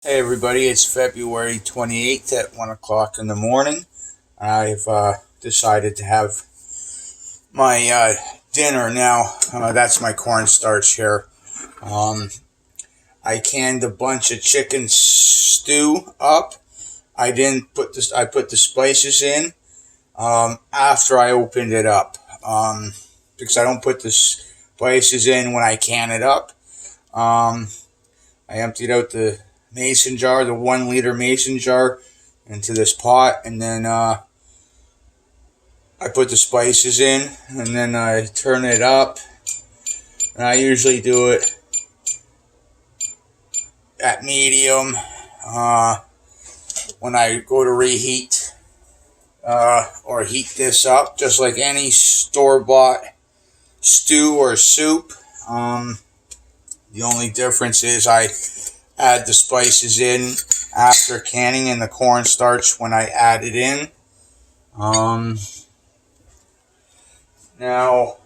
Hey everybody, it's February 28th at 1 o'clock in the morning. I've decided to have my dinner now. That's my cornstarch here. Um, I canned a bunch of chicken stew up. I didn't put this. I put the spices in after I opened it up because I don't put the spices in when I can it up. Um, I emptied out the mason jar, the 1 liter mason jar, into this pot, and then I put the spices in, and then I turn it up. And I usually do it at medium when I go to reheat or heat this up, just like any store bought stew or soup. The only difference is I add the spices in after canning and the cornstarch when I add it in. Now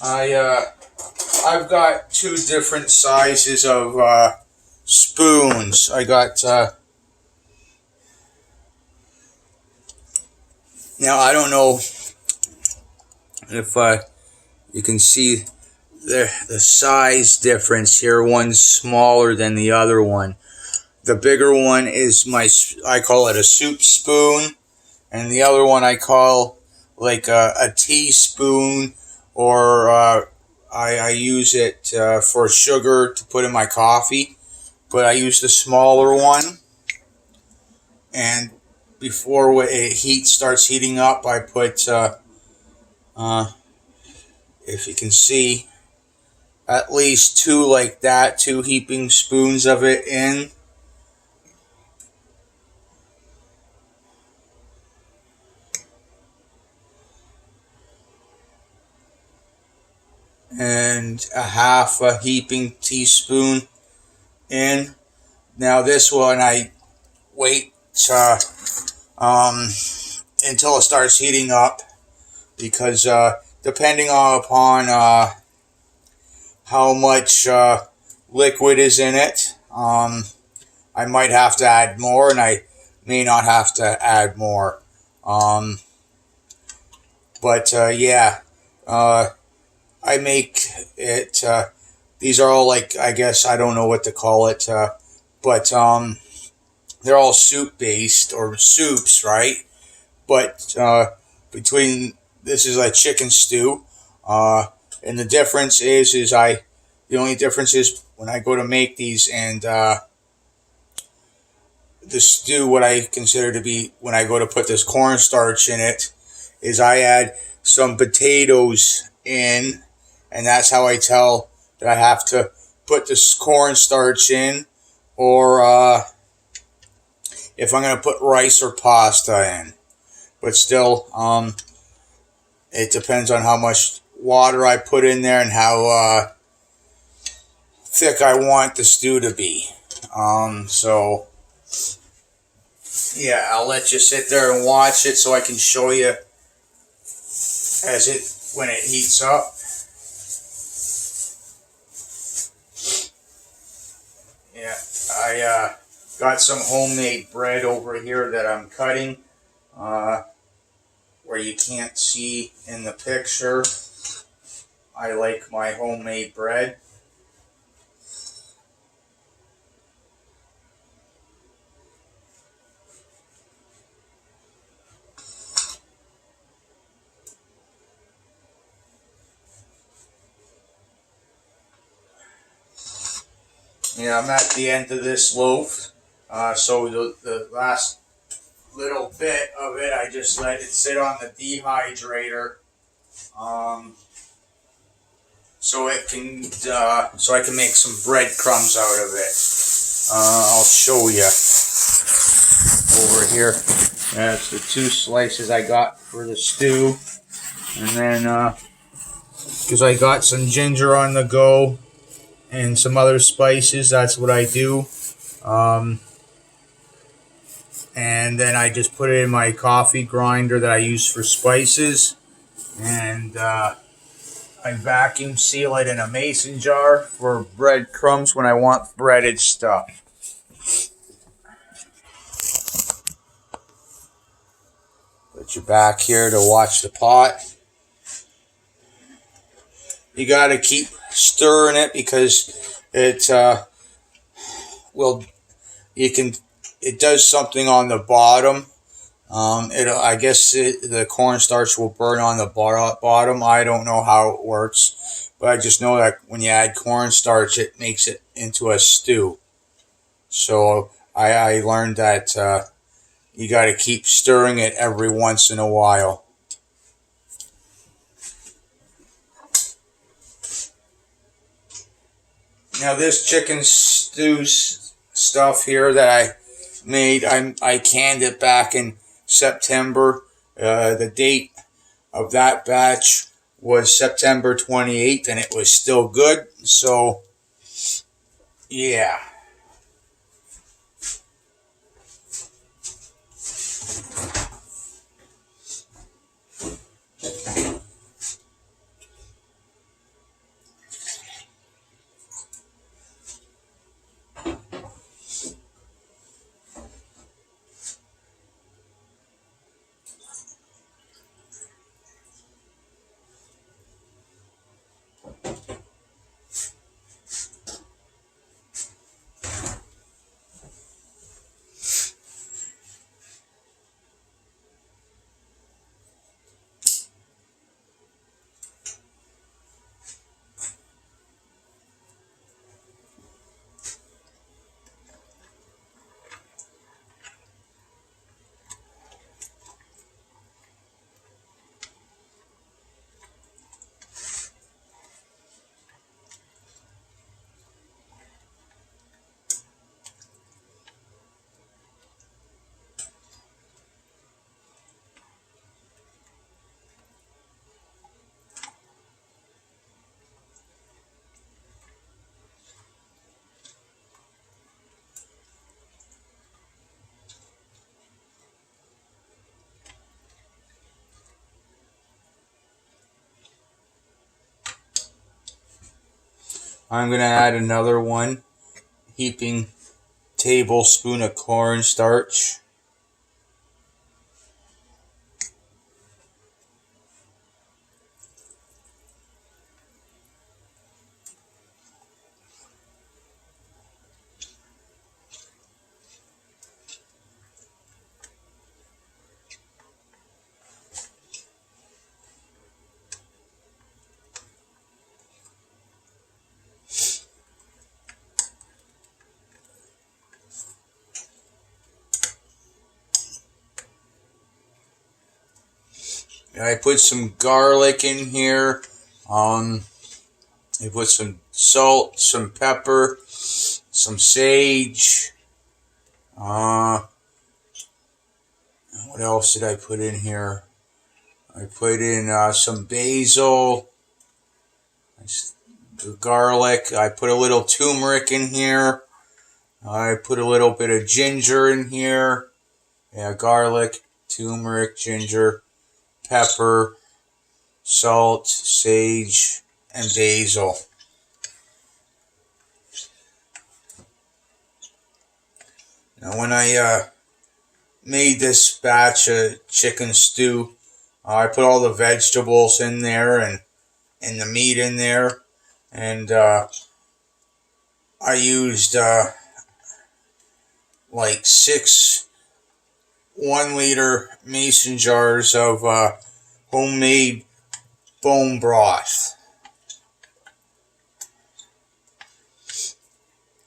I've got two different sizes of spoons. I got now I don't know if you can see the size difference here. One's smaller than the other one. The bigger one is I call it a soup spoon, and the other one I call like a teaspoon, or I use it for sugar to put in my coffee. But I use the smaller one, and before it starts heating up, I put, if you can see, at least two like that, two heaping spoons of it in. And a half a heaping teaspoon in. Now this one I wait until it starts heating up, because depending upon how much liquid is in it, I might have to add more, and I may not have to add more. But yeah, I make it. These are all like, I guess I don't know what to call it, but they're all soup based or soups, right? But between this is a chicken stew, and the difference is the only difference is when I go to make these, and the stew, what I consider to be, when I go to put this cornstarch in it, is I add some potatoes in, and that's how I tell that I have to put this cornstarch in, or if I'm going to put rice or pasta in. But still, it depends on how much water I put in there and how thick I want the stew to be. So yeah, I'll let you sit there and watch it so I can show you when it heats up. Yeah, I got some homemade bread over here that I'm cutting, where you can't see in the picture. I like my homemade bread. Yeah, I'm at the end of this loaf. So the last little bit of it, I just let it sit on the dehydrator, so so I can make some breadcrumbs out of it. I'll show you over here. That's the two slices I got for the stew, and then because I got some ginger on the go and some other spices, that's what I do. And then I just put it in my coffee grinder that I use for spices, and I vacuum seal it in a mason jar for breadcrumbs when I want breaded stuff. Put you back here to watch the pot. You got to keep stirring it because it will. You can. It does something on the bottom. I guess the cornstarch will burn on the bottom. I don't know how it works, but I just know that when you add cornstarch, it makes it into a stew. So I learned that you got to keep stirring it every once in a while. Now this chicken stew stuff here that I made, I canned it back in September. The date of that batch was September 28th, and it was still good. So, yeah. I'm going to add another heaping tablespoon of cornstarch. I put some garlic in here. I put some salt, some pepper, some sage. What else did I put in here? I put in some basil, garlic. I put a little turmeric in here. I put a little bit of ginger in here. Yeah, garlic, turmeric, ginger, pepper, salt, sage, and basil. Now when I made this batch of chicken stew, I put all the vegetables in there and the meat in there, and I used like 6 1-liter mason jars of homemade bone broth.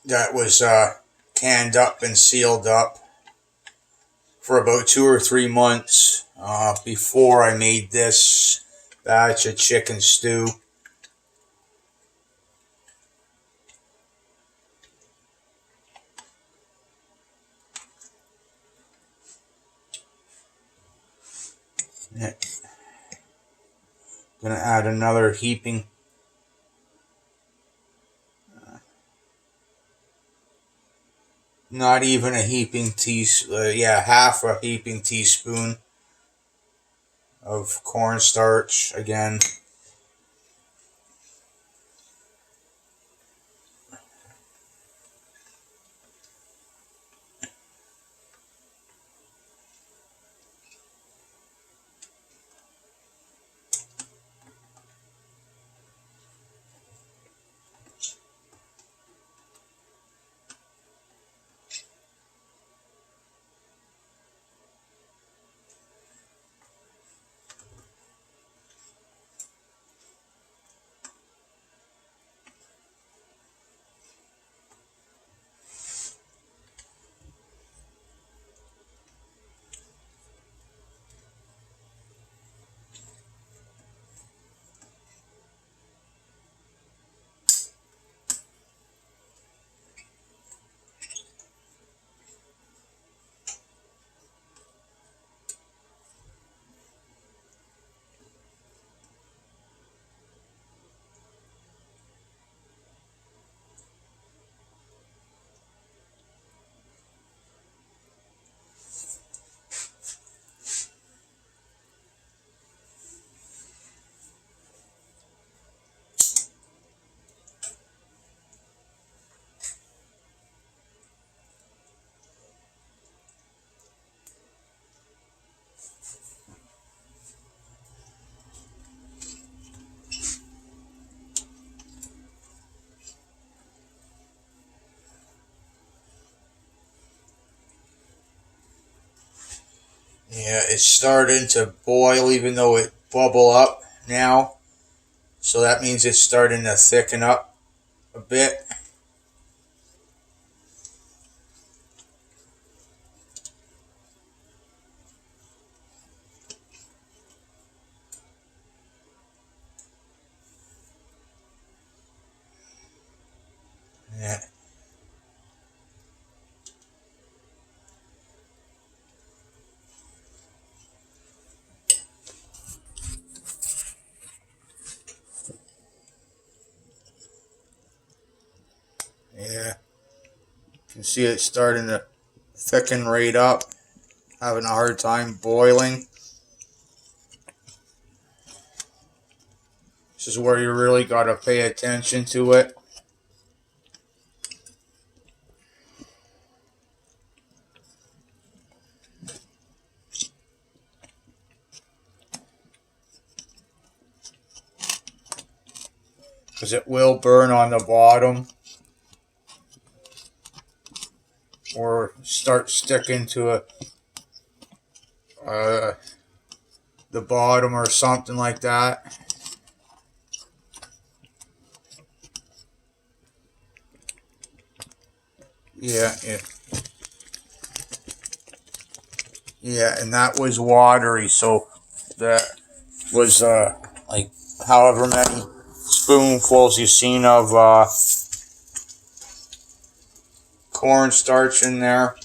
That was canned up and sealed up for about 2 or 3 months before I made this batch of chicken stew. Gonna add another heaping. Not even a heaping teaspoon. Half a heaping teaspoon of cornstarch again. Yeah, it's starting to boil even though it bubble up now. So that means it's starting to thicken up a bit. Yeah. Yeah. You can see it starting to thicken right up. Having a hard time boiling. This is where you really got to pay attention to it. Because it will burn on the bottom. Or start sticking to the bottom or something like that. Yeah, yeah. Yeah, and that was watery, so that was like however many spoonfuls you've seen of cornstarch in there.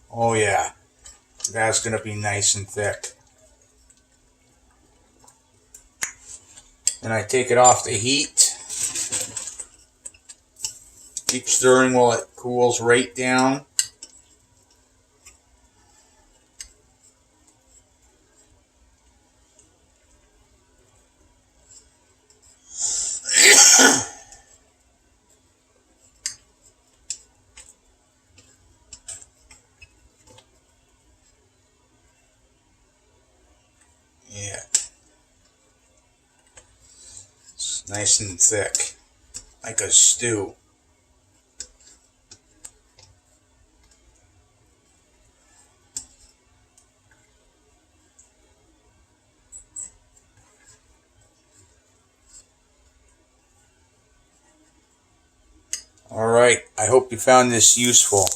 Oh yeah, that's gonna be nice and thick. And I take it off the heat. Keep stirring while it cools right down. Yeah, it's nice and thick, like a stew. Alright, I hope you found this useful.